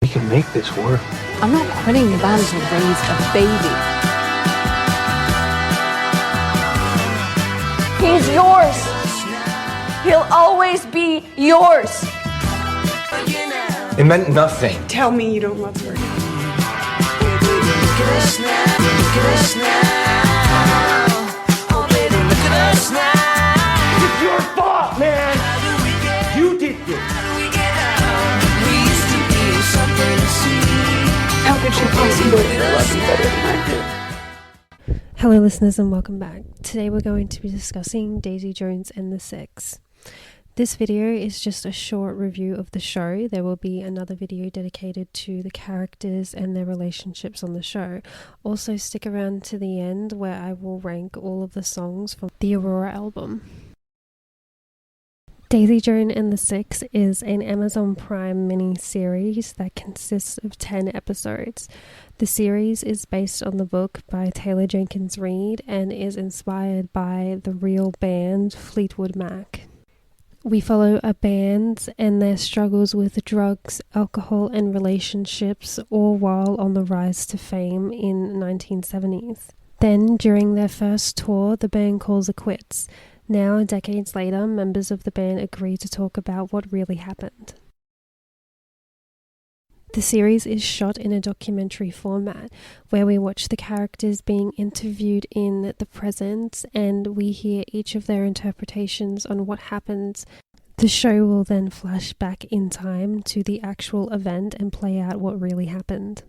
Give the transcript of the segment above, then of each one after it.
We can make this work. I'm not quitting the band to raise a baby. He's yours. He'll always be yours. It meant nothing. Tell me you don't love her. It's your fault, man. You did this. How could she possibly love you better than I do? Hello listeners and welcome back. Today we're going to be discussing Daisy Jones and the Six. This video is just a short review of the show. There will be another video dedicated to the characters and their relationships on the show. Also stick around to the end where I will rank all of the songs from the Aurora album. Daisy Jones and the Six is an Amazon Prime mini-series that consists of 10 episodes. The series is based on the book by Taylor Jenkins Reid and is inspired by the real band Fleetwood Mac. We follow a band and their struggles with drugs, alcohol and relationships, all while on the rise to fame in the 1970s. Then, during their first tour, the band calls it quits. Now, decades later, members of the band agree to talk about what really happened. The series is shot in a documentary format, where we watch the characters being interviewed in the present and we hear each of their interpretations on what happened. The show will then flash back in time to the actual event and play out what really happened.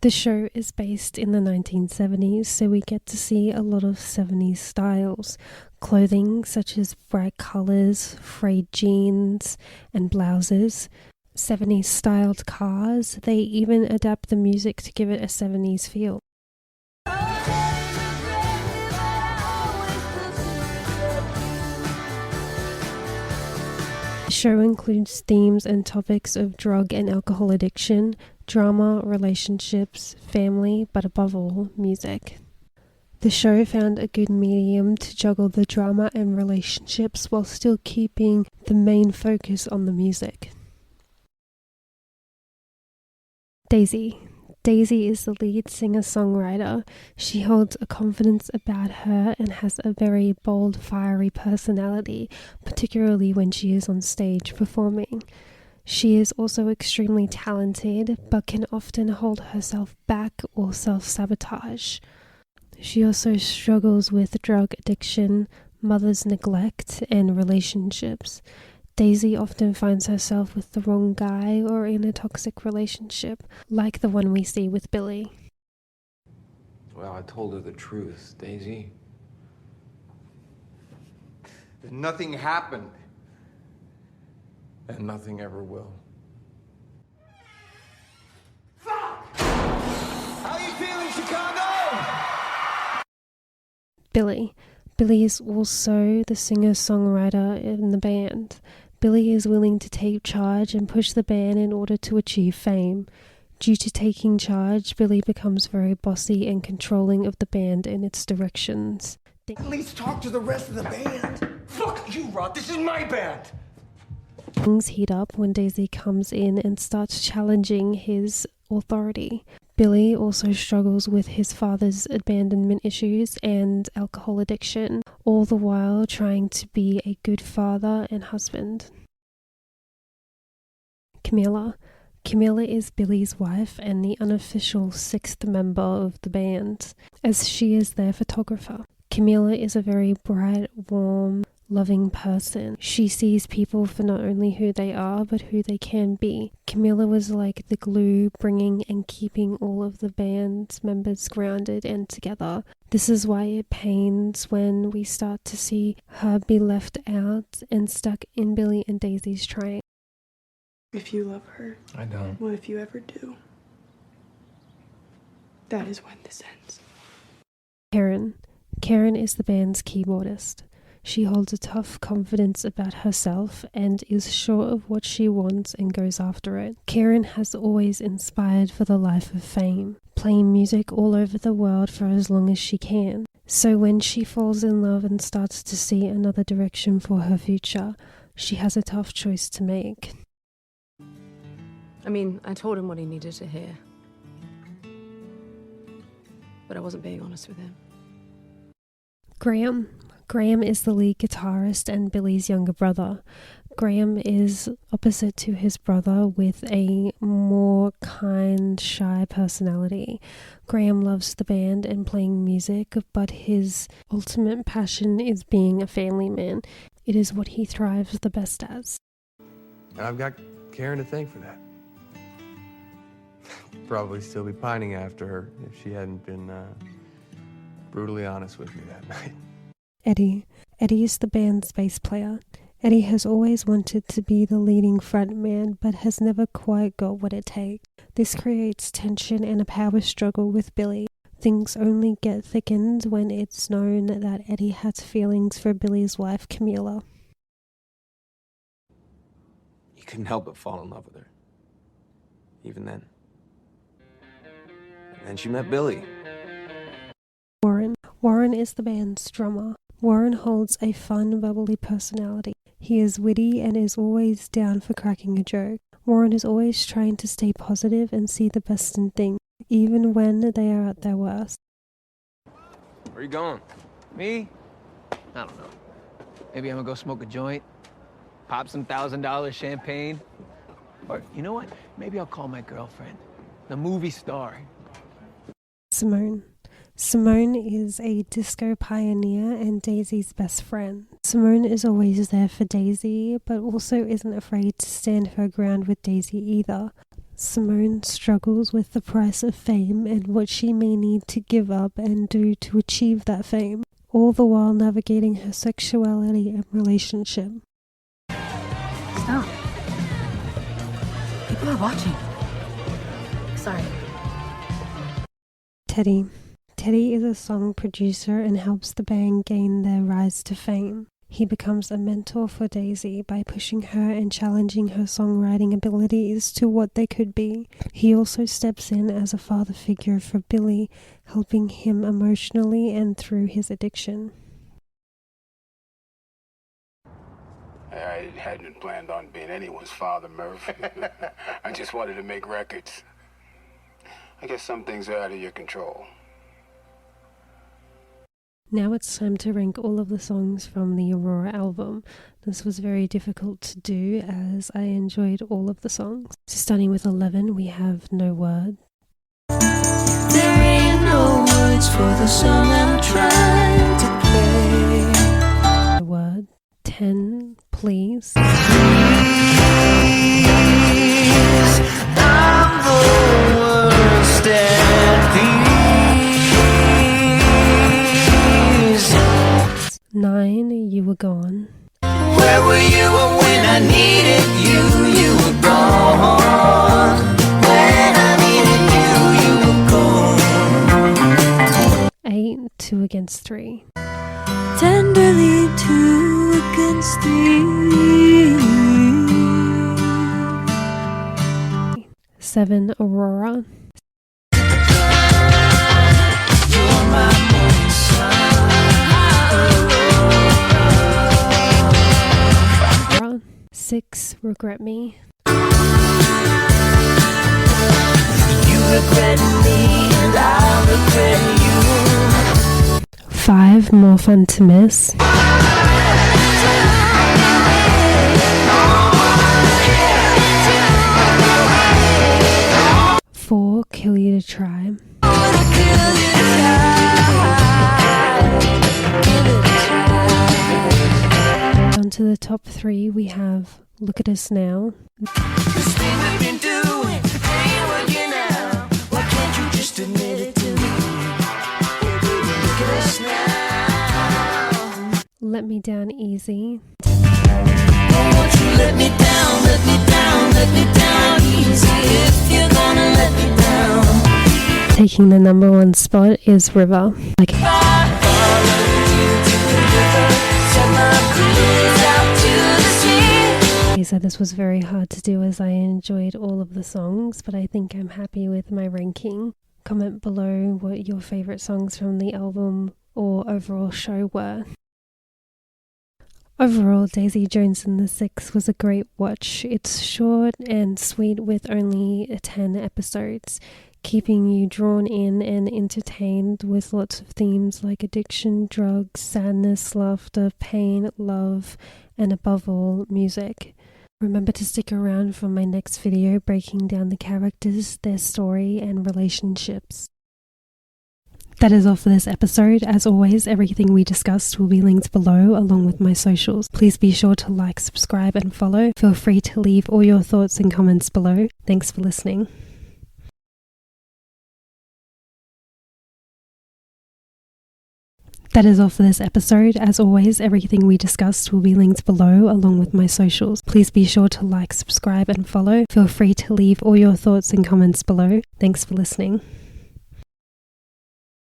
The show is based in the 1970s, so we get to see a lot of 70s styles. Clothing such as bright colours, frayed jeans and blouses. 70s styled cars. They even adapt the music to give it a 70s feel. The show includes themes and topics of drug and alcohol addiction, drama, relationships, family, but above all, music. The show found a good medium to juggle the drama and relationships while still keeping the main focus on the music. Daisy. Daisy is the lead singer-songwriter. She holds a confidence about her and has a very bold, fiery personality, particularly when she is on stage performing. She is also extremely talented, but can often hold herself back or self-sabotage. She also struggles with drug addiction, mother's neglect, and relationships. Daisy often finds herself with the wrong guy or in a toxic relationship, like the one we see with Billy. Well, I told her the truth, Daisy. Nothing happened. And nothing ever will. Fuck! How you feeling, Chicago? Billy. Billy is also the singer-songwriter in the band. Billy is willing to take charge and push the band in order to achieve fame. Due to taking charge, Billy becomes very bossy and controlling of the band and its directions. At least talk to the rest of the band. Fuck you, Rod. This is my band. Things heat up when Daisy comes in and starts challenging his authority. Billy also struggles with his father's abandonment issues and alcohol addiction, all the while trying to be a good father and husband. Camilla. Camilla is Billy's wife and the unofficial sixth member of the band, as she is their photographer. Camilla is a very bright, warm, loving person. She sees people for not only who they are, but who they can be. Camilla was like the glue, bringing and keeping all of the band's members grounded and together. This is why it pains when we start to see her be left out and stuck in Billy and Daisy's train. If you love her, I don't. what if you ever do? That is when this ends. Karen. Karen is the band's keyboardist. She holds a tough confidence about herself and is sure of what she wants and goes after it. Karen has always inspired for the life of fame, playing music all over the world for as long as she can. So when she falls in love and starts to see another direction for her future, she has a tough choice to make. I mean, I told him what he needed to hear. But I wasn't being honest with him. Graham. Graham is the lead guitarist and Billy's younger brother. Graham is opposite to his brother with a more kind, shy personality. Graham loves the band and playing music, but his ultimate passion is being a family man. It is what he thrives the best as. And I've got Karen to thank for that. Probably still be pining after her if she hadn't been brutally honest with me that night. Eddie. Eddie is the band's bass player. Eddie has always wanted to be the leading frontman, but has never quite got what it takes. This creates tension and a power struggle with Billy. Things only get thickened when it's known that Eddie has feelings for Billy's wife, Camila. You couldn't help but fall in love with her. Even then. And then she met Billy. Warren. Warren is the band's drummer. Warren holds a fun, bubbly personality. He is witty and is always down for cracking a joke. Warren is always trying to stay positive and see the best in things, even when they are at their worst. Where you going? Me? I don't know. Maybe I'm gonna go smoke a joint, pop some $1,000 champagne. Or, you know what? Maybe I'll call my girlfriend, the movie star. Simone. Simone is a disco pioneer and Daisy's best friend. Simone is always there for Daisy, but also isn't afraid to stand her ground with Daisy either. Simone struggles with the price of fame and what she may need to give up and do to achieve that fame, all the while navigating her sexuality and relationship. Stop. People are watching. Sorry. Teddy. Teddy is a song producer and helps the band gain their rise to fame. He becomes a mentor for Daisy by pushing her and challenging her songwriting abilities to what they could be. He also steps in as a father figure for Billy, helping him emotionally and through his addiction. I hadn't planned on being anyone's father, Murph. I just wanted to make records. I guess some things are out of your control. Now it's time to rank all of the songs from the Aurora album. This was very difficult to do as I enjoyed all of the songs. So starting with 11, we have No Word. There ain't no words for the song I'm trying to play. No Word. 10, Please. I'm the worst at these. 9, You Were Gone. Where were you when I needed you? You were gone. When I needed you, you were gone. 8, 2 Against 3. Tenderly 2 against 3. 7, Aurora. You're my morning sun. 6, Regret Me. You regret me and I regret you. 5, More Fun to Miss. 4, Kill You to Try. Down to the top 3, we have Look at Us Now. Let Me Down Easy. Let me down, let me down, let me down easy if you're gonna let me down. Taking the number 1 spot is River. Okay, so this was very hard to do as I enjoyed all of the songs, but I think I'm happy with my ranking. Comment below what your favorite songs from the album or overall show were. Overall, Daisy Jones and the Six was a great watch. It's short and sweet with only 10 episodes, keeping you drawn in and entertained with lots of themes like addiction, drugs, sadness, laughter, pain, love, and above all, music. Remember to stick around for my next video breaking down the characters, their story, and relationships. That is all for this episode. As always, everything we discussed will be linked below along with my socials. Please be sure to like, subscribe, and follow. Feel free to leave all your thoughts and comments below. Thanks for listening. That is all for this episode. As always, everything we discussed will be linked below along with my socials. Please be sure to like, subscribe, and follow. Feel free to leave all your thoughts and comments below. Thanks for listening.